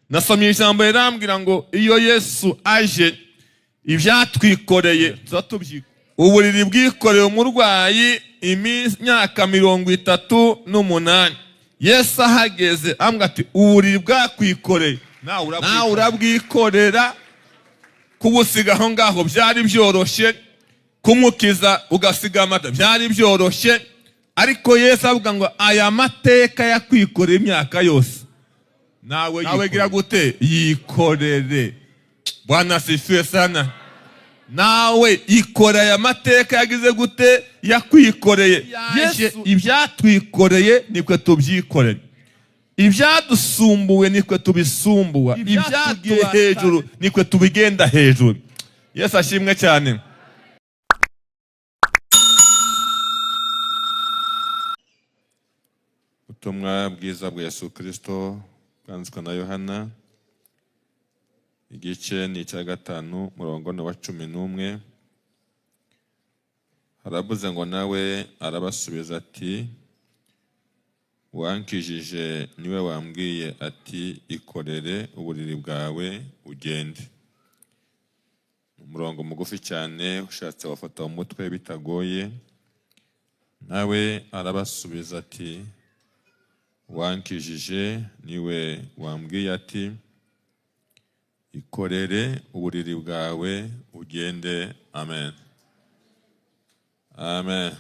Nasomye ijambo rirambwira ngo iyo Yesu aje ibyatwikoreye tuzatubyika. Uburiri bwikoreye umurwayi imyaka 38. Yesu ahageze ambwa ati uburiri bwakwikoreye nawe urabwikorera. Kubusiga aho ngaho byari byoroshye, kumukiza ugasiga amata byari byoroshye, ariko Yesu avuga ngo aya mateka yakwikoreye imyaka yose nawe gira gute yikorere. Bwana asifiwe sana. Nawe ikora aya mateka yagize gute yakwikoreye. Yesu ibyatwikoreye nikwe tubyikoreye, ibyadusumbuwe nikwe tubisumbuwa, ibyatugiye hejuru nikwe tubigenda hejuru. Yesu ashimwe cyane. Ubutumwa bwiza bwa Yesu Kristo bwanditswe na Yohana, igice ni icya 5 umurongo wa 11. Haravuze ngo nawe arabasubiza ati wankijije niwe wambwiye ati ikorere uburiri bwawe ugende. Umurongo mugufi cyane ushatse wafata umutwe bitagoye. Nawe arabasubiza ati wankijije niwe wambwiye ati ikorere uburiri bwawe ugende. Amen. Amen.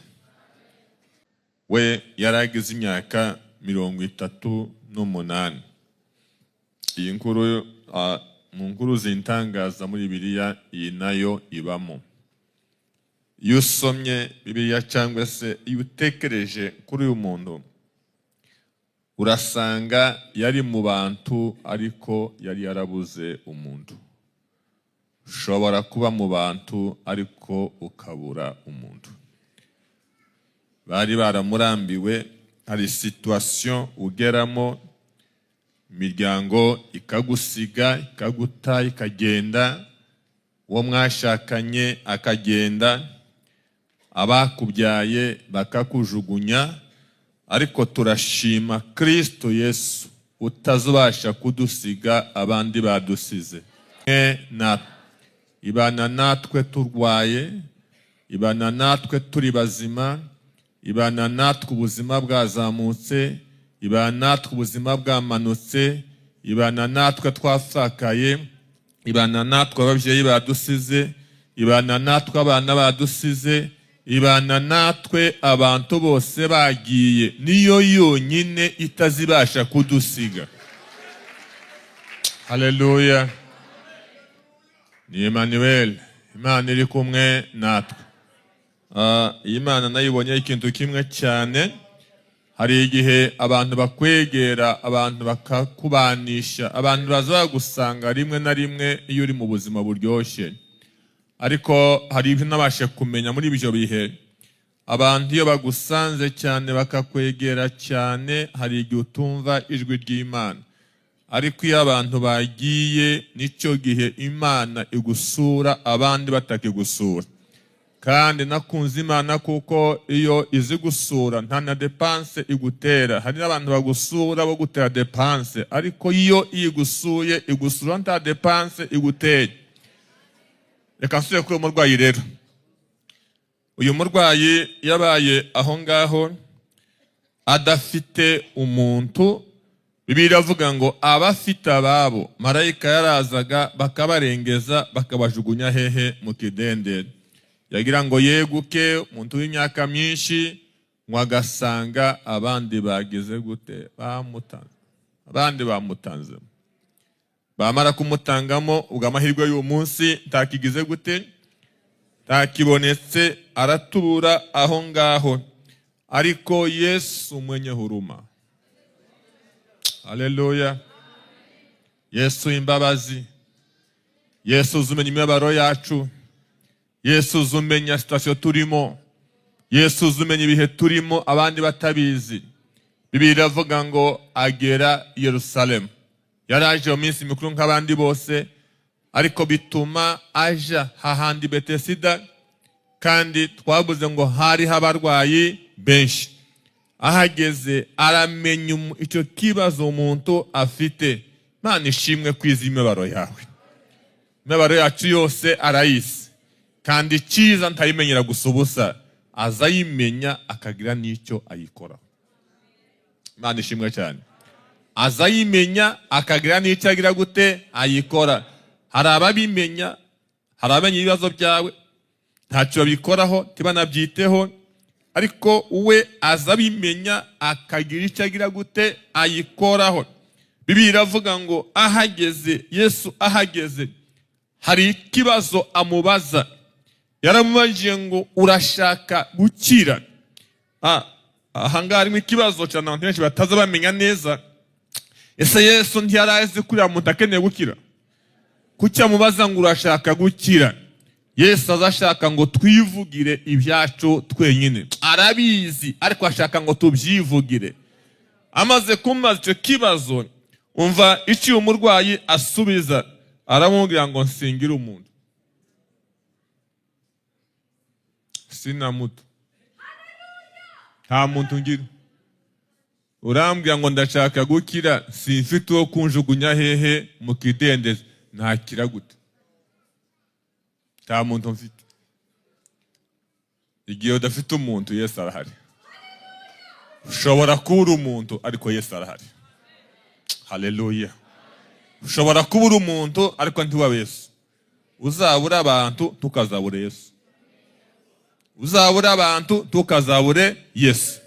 We yaragize imyaka 38. Iyi nkuru mu nkuru zintangaza muri Bibiliya iyi nayo ibamo. Iyo usomye Bibiliya cyangwa se iyo utekereje kuri uyu muntu urasanga yari mu bantu ariko yari yarabuze umuntu. Ushobora kuba mu bantu ariko ukabura umuntu. Bari baramurambiwe, hari situation ugeramo, imiryango ikagusiga, ikaguta, ikagenda, uwo mwashakanye akagenda, abakubyaye bakakujugunya. Ariko turashima Kristo Yesu utazubasha kudusiga abandi badusize. Ibana natwe turwaye, ibana natwe turi bazima, ibana natwe ubuzima bwazamutse, ibana natwe ubuzima bwamanutse, ibana natwe twasakaye, ibana natwe ababyeyi badusize, ibana natwe abana badusize, ibana natwe abantu bose bagiye. Niyo yonyine itazibasha kudusiga. Haleluya. Ni Emmanuel, Imana iri kumwe natwe. Imana nayibonye ikintu kimwe cyane. Hari igihe abantu bakwegera, abantu bakakubanisha, abantu bazagusanga rimwe na rimwe iyo uri mu buzima buryoshye. Ariko hari ibyo nabashe kumenya muri ibyo bihe. Abantu iyo bagusanze cyane bakakwegera cyane, hari igihe utumva ijwi ry'Imana. Ariko iyo abantu bagiye nicyo gihe Imana igusura abandi batakigusura. Kandi nakunze Imana kuko iyo izi gusura nta na depanse igutera. Hari n'abantu bagusura bo gutera depanse, ariko iyo igusuye igusura nta depanse igutera. Reka nsubire kuri uyu murwayi rero. Uyu murwayi yabaye aho ngaho adafite umuntu. Bibiliya iravuga ngo abafite ababo marayika yarazaga bakabarengeza bakabajugunya hehe mu kidenderi. Yagira ngo yeguke umuntu w'imyaka myinshi, mwagasanga abandi bagize gute bamutanze. Abandi bamutanze. Bamara kumutangamo ubwo amahirwe y'uwo munsi takigize gute takibonetse, aratura aho ngaho. Ariko Yesu mwenye huruma. Haleluya. Yesu imbabazi. Yesu uzumenya imibabaro yacu. Yesu uzumenya sitasiyo turimo. Yesu uzumenya ibihe turimo abandi batabizi. Bibiliya iravuga ngo agera i Yerusalemu. Yaraje mu minsi mikuru nk'abandi bose, ariko bituma aja hahandi Betesida, kandi twavuze ngo hari abarwayi benshi. Ahageze aramenya icyo kibazo umuntu afite. Mana ishimwe kwiza imibabaro yawe. Imibabaro yacu yose arayizi, kandi icyiza ntayimenyera gusa ubusa, azayimenya akagira n'icyo ayikora. Mana ishimwe cyane. Azayimenya akagira n'icyo agira gute ayikora. Hari ababimenya, hari abamenya ibibazo byawe ntacyo babikoraho ntibanabyiteho, ariko we azabimenya akagira icyo agira gute ayikoraho. Bibiliya iravuga ngo ahageze, Yesu ahageze, hari ikibazo amubaza. Yaramubajije ngo urashaka gukira? Ahangaha harimo ikibazo cyane abantu benshi bataza bamenya neza. Ese Yesu ntiyarazi ko uriya muntu akeneye gukira? Kuki amubaza ngo urashaka gukira? Yesu azashaka ngo twivugire ibyacu twenyine. Arabizi, ariko ashaka ngo tubyivugire. Amaze kumaza icyo kibazo, umva icyo umurwayi asubiza. Aramubwira ngo nsingire umuntu. Sina muto. Nta muntu ngira. Urambwira ngo ndashaka gukira, simfite uwo kunjugunya hehe mu kidendezi. Ntakira gute? Nta muntu mfite. Igihe udafite umuntu, Yesu arahari. Ushobora kubura umuntu, ariko Yesu arahari. Haleluya. Ushobora kubura umuntu, ariko ntiwabe Yesu. Uzabura abantu tukazabure Yesu. Uzabura abantu tukazabure Yesu.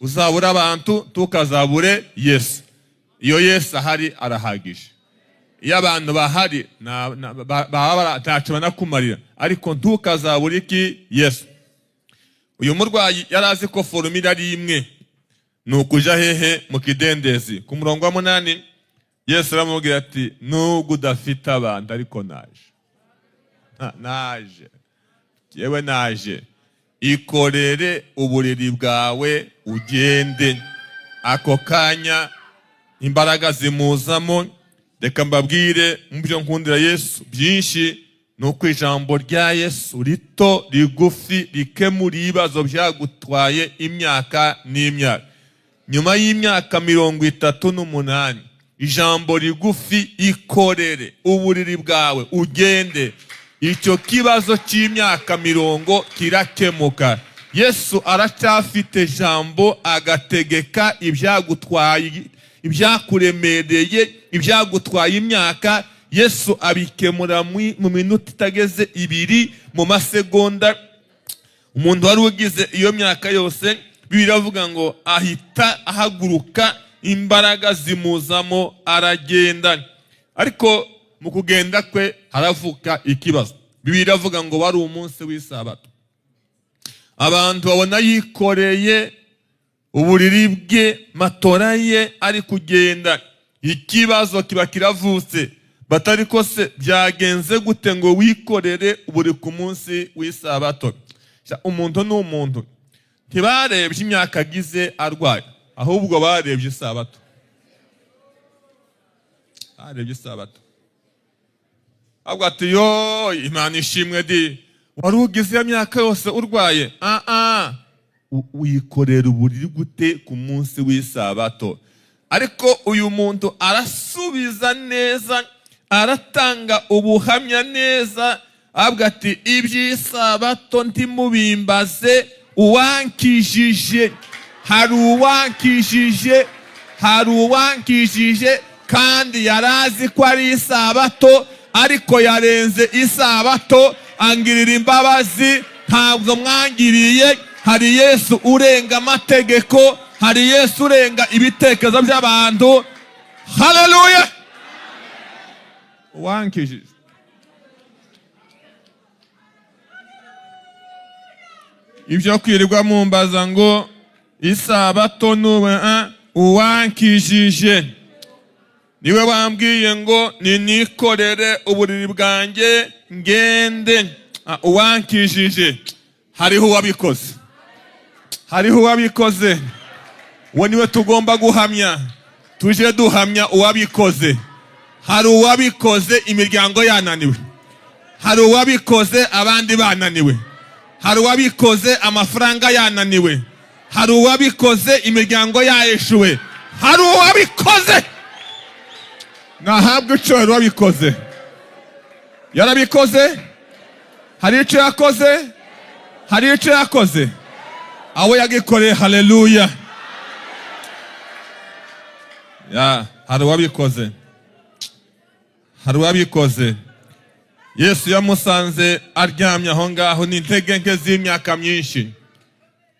Uzabura abantu tukazabure Yesu. Iyo Yesu ahari arahagije. Iyo abantu bahari ntacyo banakumarira, ariko ntukazabure iki? Yesu. Uyu murwayi yari azi ko formula ari imwe, ni ukuja hehe mu kidendezi. Ku murongo wa 8 Yesu aramubwira ati nubwo udafite abantu, ariko naje. Naje. Yewe naje. Ikorere uburiri bwawe ugende. Ako kanya imbaraga zimuzamo. Reka mbabwire mu byo nkundira Yesu byinshi, nuko ijambo rya Yesu rito rigufi rikemura ibibazo byagutwaye imyaka n'imyaka. Nyuma y'imyaka 38, ijambo rigufi ikorere uburiri bwawe ugende. Icyo kibazo cy'imyaka 40 kirakemuka. Yesu aracyafite jambo agategeka ibyagutwaye, ibyakuremereye, ibyagutwaye imyaka. Yesu abikemura mu minota itageze 2, mu masegonda. Umuntu wari ugize iyo myaka yose, Bibiliya iravuga ngo ahita ahaguruka, imbaraga zimuzamo, aragenda. Ariko mu kugenda kwe haravuka ikibazo. Bibiliya iravuga ngo wari umunsi w'isabato. Abantu babona yikoreye uburiri bwe, matora ye, ari kugenda. Ikibazo kiba kiravutse. Batari ko se byagenze gute ngo wikorere uburi ku munsi w'isabato? Umuntu n'umuntu ntibarebye imyaka agize arwaye, ahubwo barebye isabato. Barebye isabato. Ahubwo ati yo Imana ishimwe di, wari ugize ya myaka yose urwaye? Wikorera uburiri gute ku munsi w'isabato? Ariko uyu muntu arasubiza neza, aratanga ubuhamya neza. Ahubwo ati iby'isabato ntimubimbaze, uwankijije. Hari uwankijije, hari uwankijije, kandi yarazi ko ari isabato, ariko yarenze isabato angirira imbabazi. Ntabwo mwangiriye. Hari Yesu urenga amategeko, hari Yesu urenga ibitekerezo by'abantu. Haleluya. Wankijije. Ibyo kwirirwa mumbaza ngo isabato nube, uwankijije niwe wambwiye ngo nikorere uburiri bwanjye ngende. Uwankijije. Hariho uwabikoze. Hariho uwabikoze. Uwo niwe tugomba guhamya. Tuje duhamya uwabikoze. Hari uwabikoze imiryango yananiwe. Hari uwabikoze abandi bananiwe. Hari uwabikoze amafaranga yananiwe. Hari uwabikoze imiryango yaeshuwe. Hari uwabikoze. nahabwe icyubahiro wabikoze. Yarabikoze. Hari icyo yakoze. Hari icyo yakoze. Aho yagikoreye. Haleluya. Hari uwabikoze. Hari uwabikoze. Yesu yamusanze aryamye aho ngaho n'intege nke z'imyaka myinshi.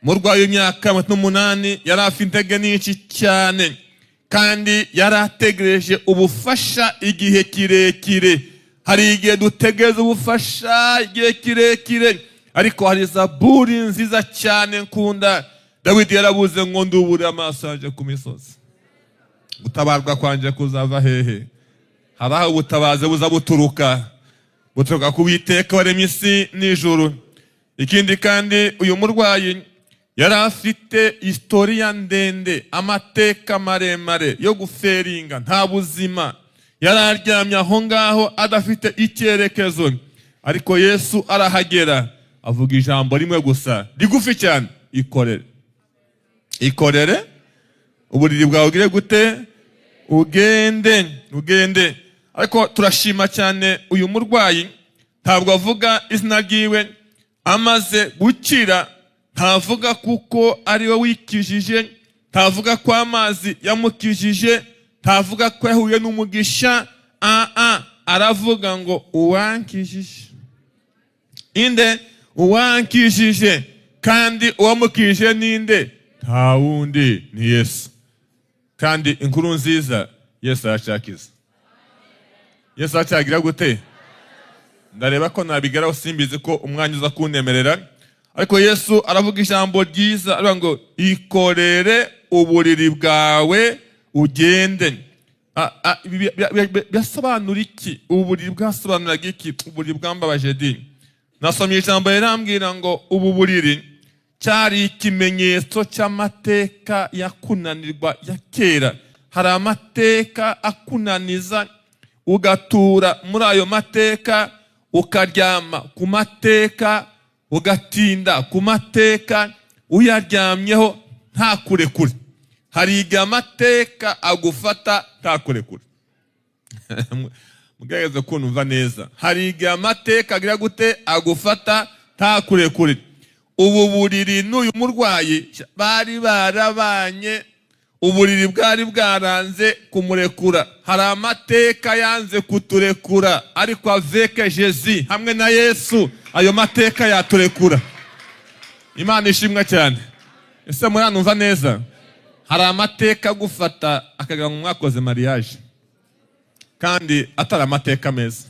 Murwayi w'imyaka 8 yari afite intege nyinshi cyane, kandi yari ategereje ubufasha igihe kirekire. Hari igihe dutegereza ubufasha igihe kirekire, ariko hari zaburi nziza cyane nkunda. Dawidi yarabuze ngo ndubure amaso yanjye ku misozi, gutabarwa kwanje kuzava hehe? Hari aho ubutabazi buza buturuka ku Uwiteka waremye isi n'ijuru. Ikindi kandi uyu murwayi yari afite historia ndende, amateka maremare yo guferinga, nta buzima. Yari aryamye aho ngaho adafite icyerekezo, ariko Yesu arahagera avuga ijambo rimwe gusa rigufi cyane: ikorere. Ikorere, uburiri bwawe ugire gute? Ugende. Ariko turashima cyane uyu murwayi, ntabwo avuga izina ryiwe. Amaze gukira ntavuga kuko ari we wikijije, ntavuga ko amazi yamukijije, ntavuga ko yahuye n'umugisha. Aravuga ngo uwankijije. Inde uwankijije, kandi uwamukijije ninde? Nta wundi, ni Yesu. Kandi inkuru nziza, Yesu aracakiza. Yesu aracagira gute? Ndareba ko nabigeraho, simbizi ko umwanya uza kuntemerera. Ariko Yesu aravuga ijambo ryiza, aravuga ngo ikorere uburiri bwawe ugende. Byasobanura iki? Uburiri bwasobanuraga iki? Uburiri bwambabaje di. Nasomye ijambo yarambwira ngo ubu buriri cyari ikimenyetso cy'amateka yakunanirwa ya kera. Hari amateka akunaniza, ugatura muri ayo mateka, ukaryama ku mateka, ugatinda ku mateka, uyaryamyeho nta kurekure. Hari igihe amateka agufata nta kurekure. Mugerageze kumva neza. Hari igihe amateka agira gute? Agufata nta kurekure. Ubu buriri n'uyu murwayi bari barabanye, uburiri bwari bwaranze kumurekura. Hari amateka yanze kuturekura, ariko avec Jésus, hamwe na Yesu, ayo mateka yaturekura. Imana ishimwe cyane. Ese muranumva neza? Hari amateka gufata akagira ngo mwakoze mariage, kandi atari amateka meza.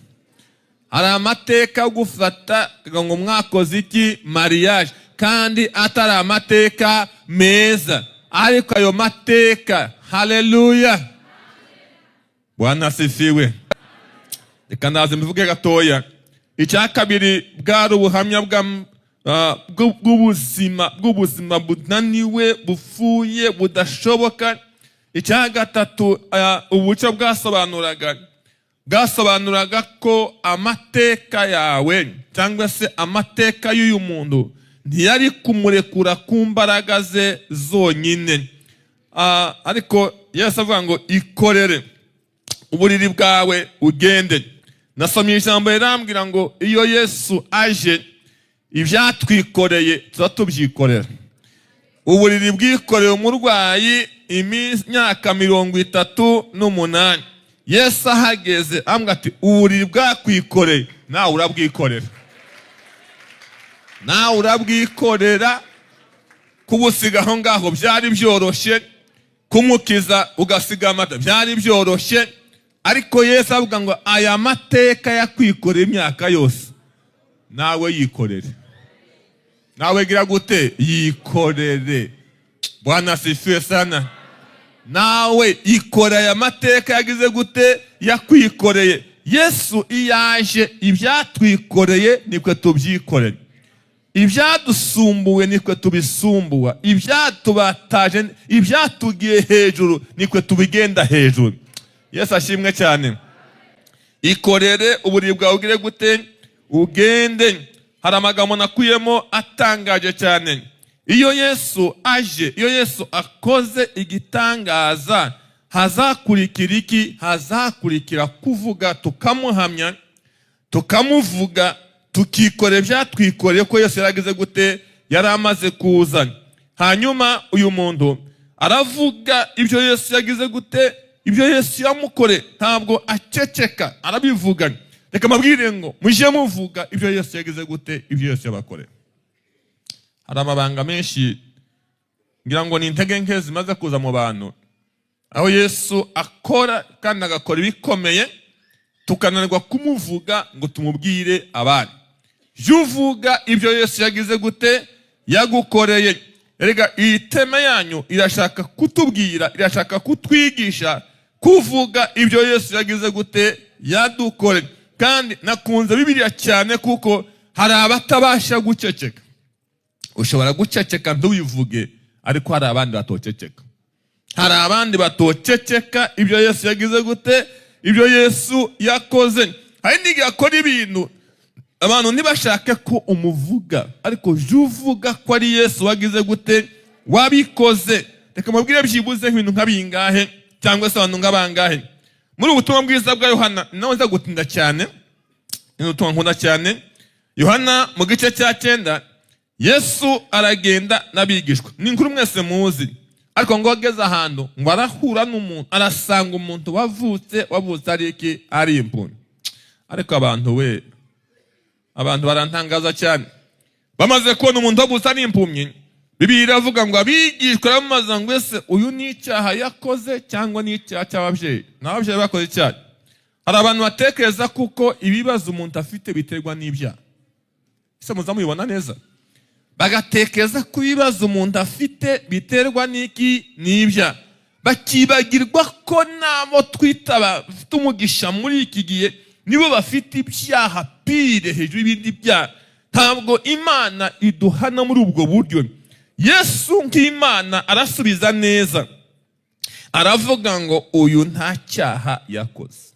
Hari amateka gufata akagira ngo mwakoze iki? Mariage, kandi atari amateka meza. Ariko ayo mateka, haleluya, Bwana asifiwe. Reka naze mbivuge gatoya. Icya kabiri bwari ubuhamya bw'ubuzima bunaniwe, bufuye, budashoboka. Icya gatatu, ubucyo bwasobanuraga ko amateka yawe cyangwa se amateka y'uyu muntu ntiyari kumurekura ku mbaraga ze zonyine. Ariko Yesu avuga ngo ikorere uburiri bwawe ugende. Nasomye ijambo rirambwira ngo iyo Yesu aje, ibyatwikoreye tuza tubyikorera. Uburiri bwikoreye umurwayi imyaka 38. Yesu ahageze ambwa ati uburiri bwakwikoreye, nawe urabwikorera. Nawe urabwikorera. Kubusiga aho ngaho byari byoroshye, kumukiza ugasiga amata byari byoroshye, ariko Yesu avuga ngo aya mateka yakwikoreye imyaka yose, nawe yikorere. Nawe gira gute? Yikorere. Bwana asifiwe sana. Nawe ikora aya mateka yagize gute? Yakwikoreye. Yesu iyaje, ibyatwikoreye nikwe tubyikoreye. Ibyadusumbuwe nikwe tubisumbuwa. Ibyatubataje, ibyatugiye hejuru nikwe tubigenda hejuru. Yesu ashimwe cyane. Ikorere uburiri bwawe ugire gute? Ugende. Hari amagambo nakuyemo atangaje cyane. Iyo Yesu aje, iyo Yesu akoze igitangaza, hazakurikira iki? Hazakurikira kuvuga, tukamuhamya, tukamuvuga, tukikore byatwikoreye ko Yesu yaragize gute? Yari amaze kuza. Hanyuma uyu muntu aravuga ibyo Yesu yagize gute? Ibyo Yesu yamukore. Ntabwo aceceka, arabivuga. Reka mabwire ngo muje muvuga ibyo Yesu yagize gute? Ibyo Yesu yabakore. Hari amabanga menshi ngira ngo ni intege nke zimaze kuza mu bantu, aho Yesu akora kandi agakora ibikomeye, tukananirwa kumuvuga ngo tumubwire abandi. Juvuga ibyo Yesu yagize gute? Yagukoreye. Erega iyi teme yanyu irashaka kutubwira, irashaka kutwigisha kuvuga ibyo Yesu yagize gute? Yadukore. Kandi nakunze Bibiliya cyane kuko hari abatabasha guceceka. Ushobora guceceka ntubivuge, ariko hari abandi batoceceka. Hari abandi batoceceka ibyo Yesu yagize gute? Ibyo Yesu yakoze. Hari n'igihe akora ibintu abantu ntibashake ko umuvuga, ariko juvuga ko ari Yesu wagize gute? Wabikoze. Reka mubwire byibuze nk'ibintu nk'abingahe cyangwa se abantu nk'abangahe. Muri ubutumwa bwiza bwa Yohana, nawe nza gutinda cyane, ni ubutumwa nkunda cyane. Yohana mu gice cya 9, Yesu aragenda n'abigishwa. Ni inkuru mwese muzi. Ariko ngo ageze ahantu ngo arahura n'umuntu, arasanga umuntu wavutse ari iki? Ari impumyi. Ariko abantu barantangaza cyane. Bamaze kubona umuntu wavutse ari impumyi, Bibiliya iravuga ngo abigishwa bamaze ngo ese uyu ni icyaha yakoze cyangwa ni icyaha cy'ababyeyi? N'ababyeyi bakoze icyaha. Hari abantu batekereza kuko ibibazo umuntu afite biterwa n'ibyaha. Ese muzamubibona neza? Bagatekereza ko ibibazo umuntu afite biterwa n'iki? N'ibyaha. Bakibagirwa ko nabo twita bafite umugisha muri iki gihe nibo bafite ibyaha pire hejuru y'ibindi byaha. Ntabwo Imana iduhana muri ubwo buryo. Yesu nk'Imana arasubiza neza, aravuga ngo uyu nta cyaha yakoze,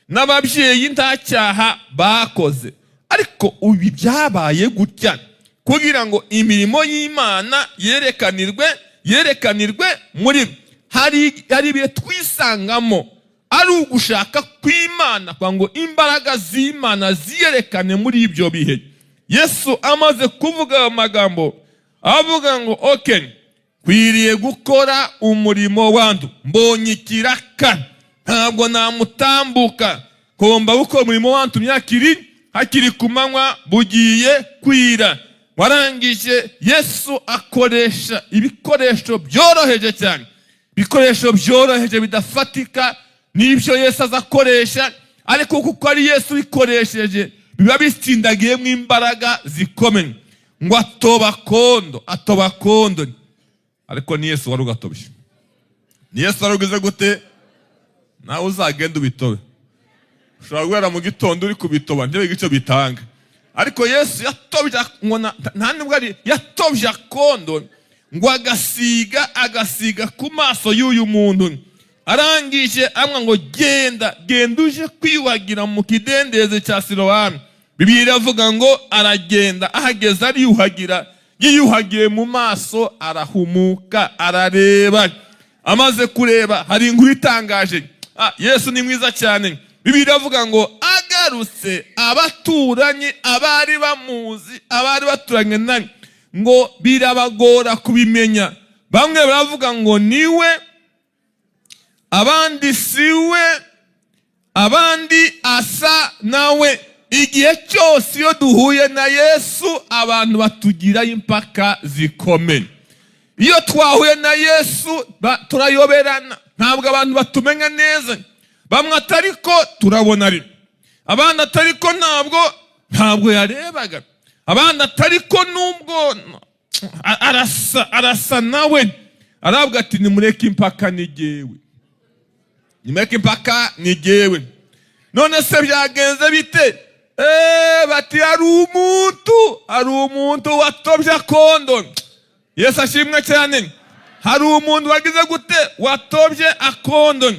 n'ababyeyi nta cyaha bakoze, ariko ubi byabaye gutya kugira ngo imirimo y'Imana yerekanirwe muri hari ibihe twisangamo ari ugushaka kw'Imana kwa ngo imbaraga z'Imana ziyerekane muri ibyo bihe. Yesu amaze kuvuga ayo magambo avuga ngo okay, kwiriye gukora umurimo wandu, mbonye ikiraka, ntabwo namutambuka, ngomba gukora umurimo wandu hakiri ku manywa bugiye kwira. Warangije Yesu akoresha ibikoresho byoroheje cyane, ibikoresho byoroheje bidafatika n'ibyo Yesu azakoresha, ariko kuko ari Yesu bikoresheje biba bitsindagiyemo imbaraga zikomeye. Ngo atoba kondo, ariko ni Yesu wari ugatobye. Ni Yesu wari ugize gute? Nawe uzagenda ubitobe. Ushobora guhera mu gitondo uri kubitoba ntibige icyo bitanga, ariko Yesu yatobye ngo nta nubwo ari yatobye akondo ngo agasiga ku maso y'uyu muntu. Arangije amwa ngo genda uje kwiyuhagira mu kidendeze cya Silowamu. Bibiliya iravuga ngo aragenda, ahageze ariyuhagira, yiyuhagiye mu maso arahumuka, arareba. Amaze kureba hari inkuru itangaje. Yesu ni mwiza cyane. Bibiliya iravuga ngo agarutse abaturanyi, abari bamuzi, abari baturanye nawe, ngo birabagora kubimenya. Bamwe baravuga ngo niwe, abandi siwe, abandi asa nawe. Igihe cyose iyo duhuye na Yesu abantu batugira impaka zikomeye. Iyo twahuye na Yesu turayoberana, ntabwo abantu batumenya neza. Bamwe atariko turabona ari, abandi atariko ntabwo yarebaga, abandi atariko nubwo arasa nawe. Aravuga ati nimureke impaka ni jyewe, nimureke impaka ni jyewe. None se byagenze bite? Bati hari umuntu watobye akondo. Yesu ashimwe cyane. Hari umuntu wagize gute? Watobye akondo.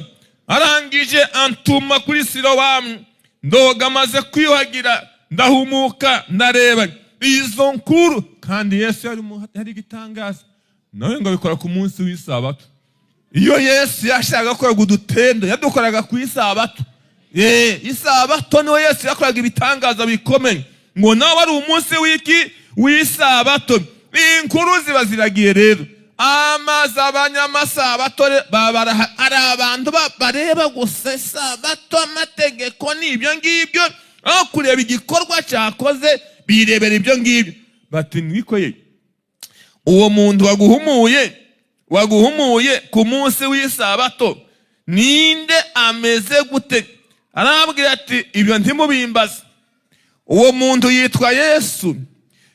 Arangije antuma kuri Silowamu, ndoga maze kwiyuhagira, ndahumuka, ndareba. Izo nkuru kandi Yesu yari gitangaza. Nawe ngo bikora ku munsi w'isabato. iyo Yesu yashaka gukora udutendo yadukoraga ku isabato. Isabato niho Yesu yakoraga ibitangaza bikomeye, ngo nawe ari umunsi w'isabato. Inkuru ziba ziragiye rero, amazi abanyamasabato ari abantu bareba gusa isabato, amategeko n'ibyo ngibyo, aho kureba igikorwa cyakoze birebera ibyo ngibyo. Bati nikoye uwo muntu waguhumuye ku munsi w'isabato ninde, ameze gute? Arabwira ati ibyo ntimubimbaze. Uwo muntu yitwa Yesu,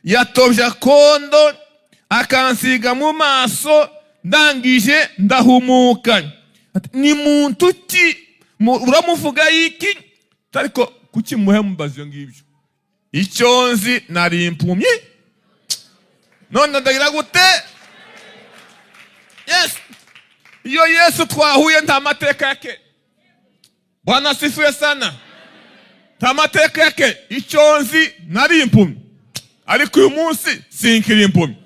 yatobye akondo akansiga mu maso, ndangije ndahumuka. Ni muntu ki uramuvuga iki? Ariko kuki muhe mubaza ibyo ngibyo? Icyo nzi nari impumyi, none ndagira gute? Iyo Yesu twahuye nta mateka yake. Bwana asifiwe sana. Nta mateka yake. Icyo nzi nari impumyi, ariko uyu munsi sinkiri impumyi.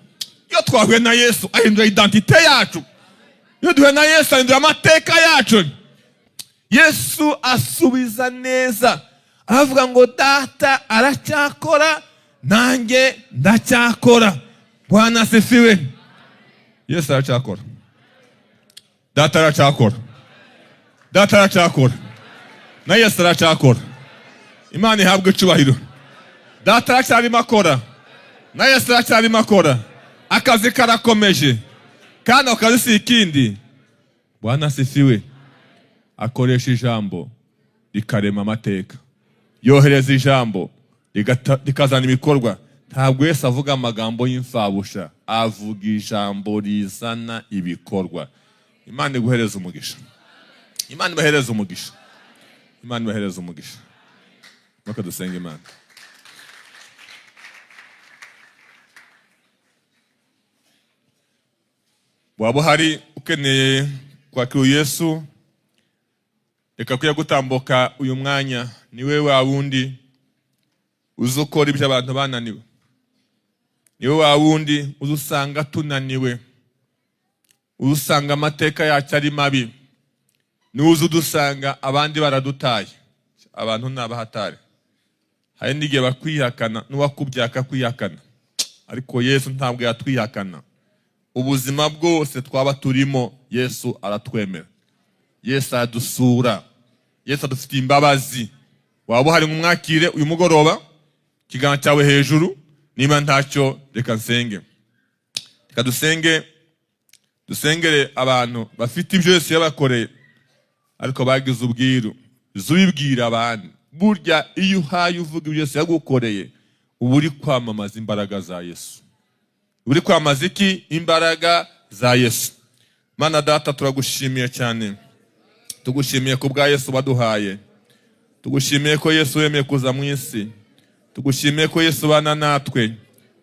Iyo twahuye na Yesu ahindura identite yacu. Iyo duhuye na Yesu ahindura amateka yacu. Yesu asubiza neza, aravuga ngo data aracyakora, nanjye ndacyakora. Bwana asifiwe. Yesu aracyakora. Data aracyakora. Data aracyakora. Na Yesu aracyakora. Imana ihabwe icyubahiro. Data aracyarimo akora, na Yesu aracyarimo akora. Akazi karakomeje, kandi akazi si ikindi. Bwana asifiwe. Akoresha ijambo rikarema amateka, yohereza ijambo rikazana ibikorwa. Ntabwo Yesu avuga amagambo y'imfabusha, avuga ijambo rizana ibikorwa. Imana iguhereza umugisha. Imana ibahereza umugisha. Imana ibahereza umugisha. Nuko dusenga Imana. Waba hari ukeneye kwakira Yesu, reka kuya gutambuka uyu mwanya. Niwe wa wundi uzukora ibyo abantu bananiwe. Niwe wa wundi uzusanga tunaniwe, uzusanga amateka yacu ari mabi. Niwe uzudusanga abandi baradutaye. Abantu n'abahatari. Hari n'igihe bakwihakana, n'uwakubyaka kwihakana, ariko Yesu ntabwo yatwihakana. Ubuzima bwose twaba turimo Yesu aratwemera. Yesu adusura. Yesu adufitiye imbabazi. Waba hari umwakire uyu mugoroba, kiganza cyawe hejuru. Niba ntacyo reka nsenge. Reka dusengere abantu bafite ibyo Yesu yabakoreye, ariko bagize ubwiru. Zubibwira abantu. Burya iyo uhaye uvuga ibyo Yesu yagukoreye, uba uri kwamamaza imbaraga za Yesu. Uri kwamamaza iki? Imbaraga za Yesu. Mana Data, turagushimiye cyane. Tugushimiye ku bwa Yesu baduhaye. Tugushimiye ko Yesu yemeye kuza mu isi. Tugushimiye ko Yesu bana natwe.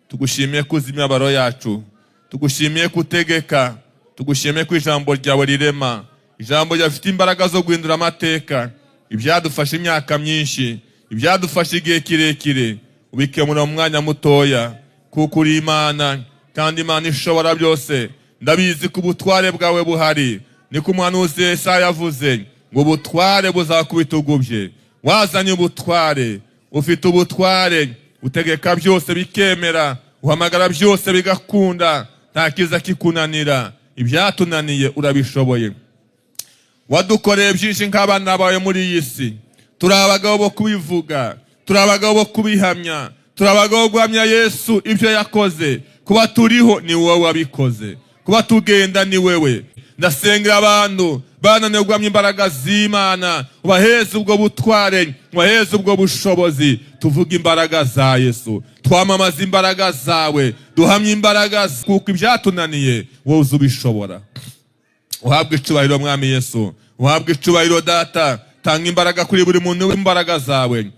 Tugushimiye ko uzimya abaro yacu. Tugushimiye kutegeka. Tugushimiye ko ijambo ryawe rirema. Ijambo ryafite imbaraga zo guhindura amateka. Ibyadufasha imyaka myinshi, ibyadufasha igihe kirekire, ubikemura mu mwanya mutoya. Kuko uri Imana, kandi Imana ishobora byose. Ndabizi ko ubutware bwawe buhari. Niko umuhanuzi Yesaya yavuze ngo ubutware buzakubitugubye. Wazanye ubutware, ufite ubutware, utegeka byose bikemera, uhamagara byose bigakunda, nta kiza kikunanira. Ibyatunaniye urabishoboye. Wadukoreye byinshi nk'abana bawe muri iyi si. Turi abagabo bo kubivuga, turi abagabo bo kubihamya, turi abagabo bo guhamya Yesu ibyo yakoze. Kuba turiho ni wowe wabikoze, kuba tugenda ni wewe. Ndasengera abantu bananiwe guhamya imbaraga z'Imana, ubaheze ubwo butware, ubaheze ubwo bushobozi. Tuvuga imbaraga za Yesu, twamamaza imbaraga zawe, duhamya imbaraga, kuko ibyatunaniye wowe uzubishobora. Uhabwe icyubahiro Mwami Yesu, uhabwe icyubahiro Data. Tanga imbaraga kuri buri muntu w'imbaraga zawe.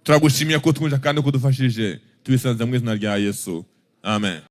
Turagushimiye ko twumva kandi kudufashije. Tubisanze mu izina rya Yesu. Amen.